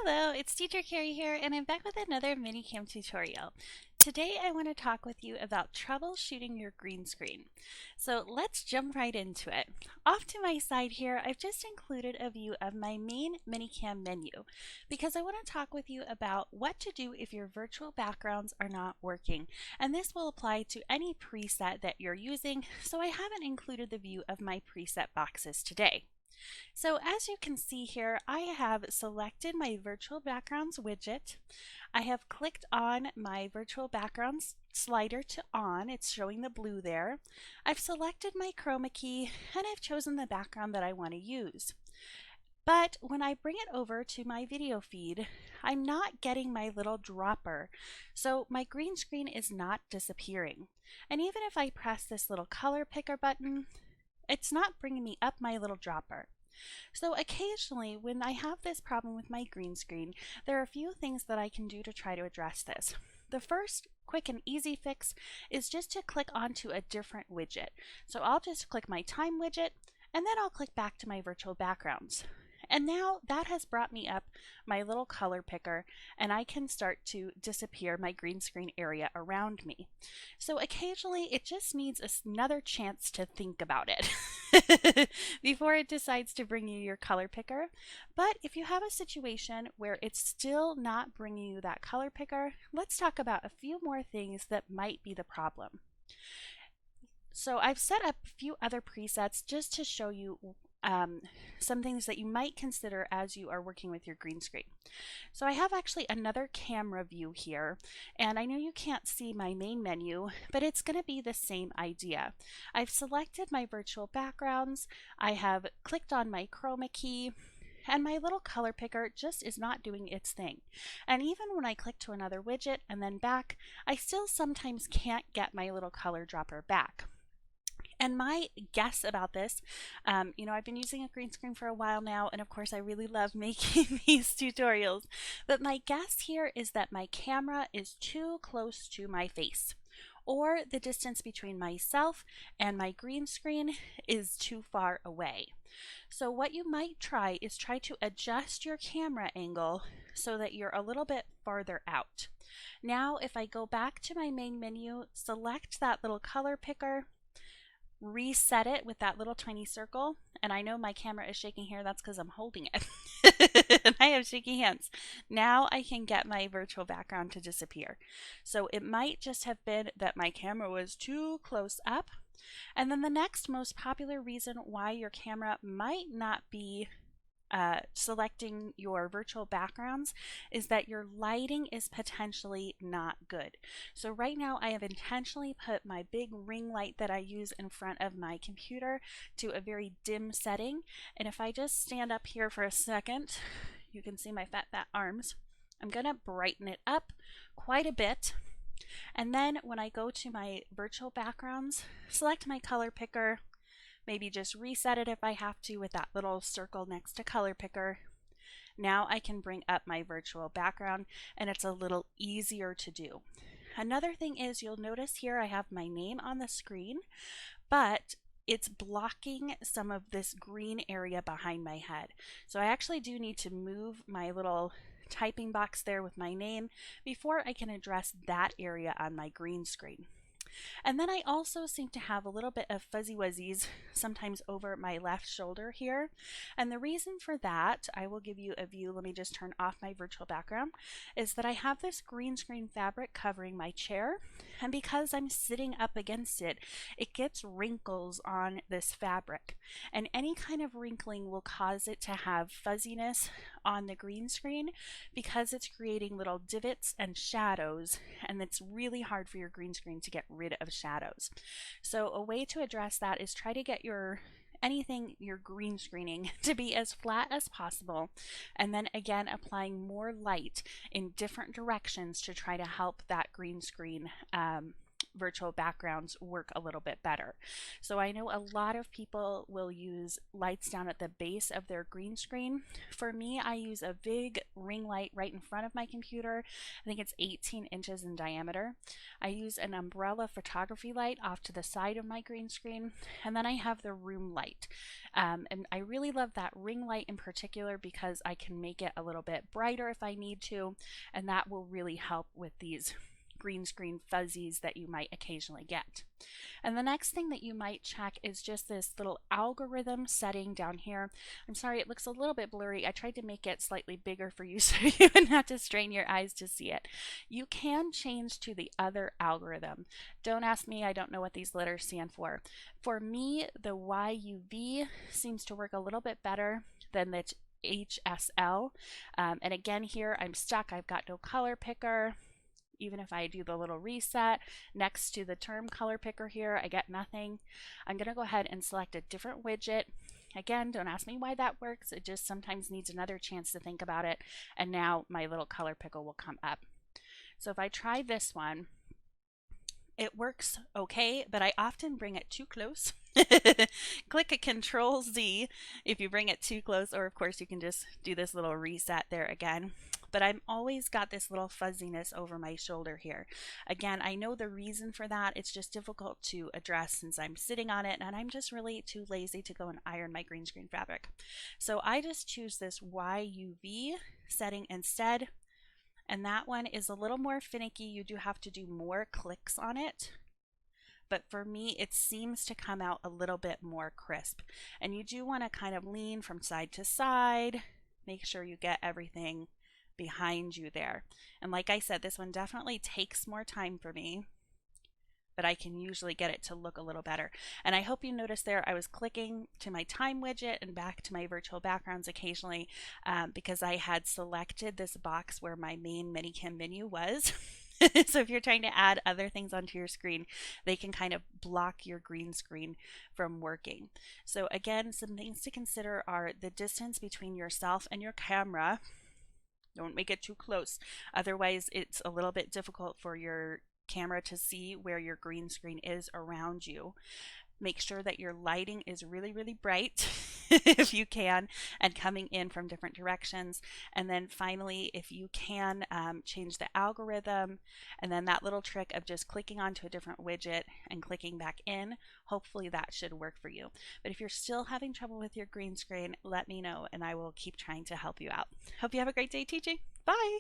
Hello, it's Teacher Carrie here, and I'm back with another ManyCam tutorial. Today I want to talk with you about troubleshooting your green screen. So let's jump right into it. Off to my side here, I've just included a view of my main ManyCam menu because I want to talk with you about what to do if your virtual backgrounds are not working. And this will apply to any preset that you're using, so I haven't included the view of my preset boxes today. So as you can see here, I have selected my virtual backgrounds widget. I have clicked on my virtual backgrounds slider to on. It's showing the blue there. I've selected my chroma key and I've chosen the background that I want to use. But when I bring it over to my video feed, I'm not getting my little dropper. So my green screen is not disappearing. And even if I press this little color picker button, it's not bringing me up my little dropper. So occasionally when I have this problem with my green screen, there are a few things that I can do to try to address this. The first quick and easy fix is just to click onto a different widget. So I'll just click my time widget and then I'll click back to my virtual backgrounds. And now that has brought me up my little color picker and I can start to disappear my green screen area around me. So occasionally it just needs another chance to think about it before it decides to bring you your color picker. But if you have a situation where it's still not bringing you that color picker, let's talk about a few more things that might be the problem. So I've set up a few other presets just to show you some things that you might consider as you are working with your green screen. So I have actually another camera view here, and I know you can't see my main menu, but it's going to be the same idea. I've selected my virtual backgrounds, I have clicked on my chroma key, and my little color picker just is not doing its thing. And even when I click to another widget and then back, I still sometimes can't get my little color dropper back. And my guess about this, I've been using a green screen for a while now, and of course I really love making these tutorials, but my guess here is that my camera is too close to my face, or the distance between myself and my green screen is too far away. So what you might try is try to adjust your camera angle so that you're a little bit farther out. Now if I go back to my main menu, select that little color picker, reset it with that little tiny circle, and I know my camera is shaking here, that's because I'm holding it and I have shaky hands. Now I can get my virtual background to disappear. So it might just have been that my camera was too close up. And then the next most popular reason why your camera might not be selecting your virtual backgrounds is that your lighting is potentially not good. So right now I have intentionally put my big ring light that I use in front of my computer to a very dim setting, and if I just stand up here for a second, you can see my fat arms. I'm gonna brighten it up quite a bit, and then when I go to my virtual backgrounds, select my color picker, maybe just reset it if I have to with that little circle next to color picker. Now I can bring up my virtual background and it's a little easier to do. Another thing is you'll notice here I have my name on the screen, but it's blocking some of this green area behind my head. So I actually do need to move my little typing box there with my name before I can address that area on my green screen. And then I also seem to have a little bit of fuzzy wuzzies sometimes over my left shoulder here. And the reason for that, I will give you a view, let me just turn off my virtual background, is that I have this green screen fabric covering my chair. And because I'm sitting up against it, it gets wrinkles on this fabric. And any kind of wrinkling will cause it to have fuzziness on the green screen because it's creating little divots and shadows, and it's really hard for your green screen to get rid of shadows. So a way to address that is try to get your green screening to be as flat as possible, and then again applying more light in different directions to try to help that green screen virtual backgrounds work a little bit better. So I know a lot of people will use lights down at the base of their green screen. For me, I use a big ring light right in front of my computer. I think it's 18 inches in diameter. I use an umbrella photography light off to the side of my green screen, and then I have the room light. And I really love that ring light in particular because I can make it a little bit brighter if I need to, and that will really help with these green screen fuzzies that you might occasionally get. And the next thing that you might check is just this little algorithm setting down here. I'm sorry, it looks a little bit blurry. I tried to make it slightly bigger for you so you wouldn't have to strain your eyes to see it. You can change to the other algorithm. Don't ask me, I don't know what these letters stand for. For me, the YUV seems to work a little bit better than the HSL. And again here, I'm stuck. I've got no color picker. Even if I do the little reset next to the term color picker here, I get nothing. I'm going to go ahead and select a different widget. Again, don't ask me why that works. It just sometimes needs another chance to think about it. And now my little color picker will come up. So if I try this one, it works okay, but I often bring it too close. Click a Control Z if you bring it too close, or of course you can just do this little reset there again. But I've always got this little fuzziness over my shoulder here. Again, I know the reason for that. It's just difficult to address since I'm sitting on it and I'm just really too lazy to go and iron my green screen fabric. So I just choose this YUV setting instead. And that one is a little more finicky. You do have to do more clicks on it. But for me, it seems to come out a little bit more crisp. And you do want to kind of lean from side to side. Make sure you get everything behind you there. And like I said, this one definitely takes more time for me, but I can usually get it to look a little better. And I hope you noticed there I was clicking to my time widget and back to my virtual backgrounds occasionally because I had selected this box where my main ManyCam menu was. So if you're trying to add other things onto your screen, they can kind of block your green screen from working. So again, some things to consider are the distance between yourself and your camera. Don't make it too close. Otherwise, it's a little bit difficult for your camera to see where your green screen is around you. Make sure that your lighting is really, really bright if you can, and coming in from different directions. And then finally, if you can, change the algorithm, and then that little trick of just clicking onto a different widget and clicking back in, hopefully that should work for you. But if you're still having trouble with your green screen, let me know and I will keep trying to help you out. Hope you have a great day teaching. Bye!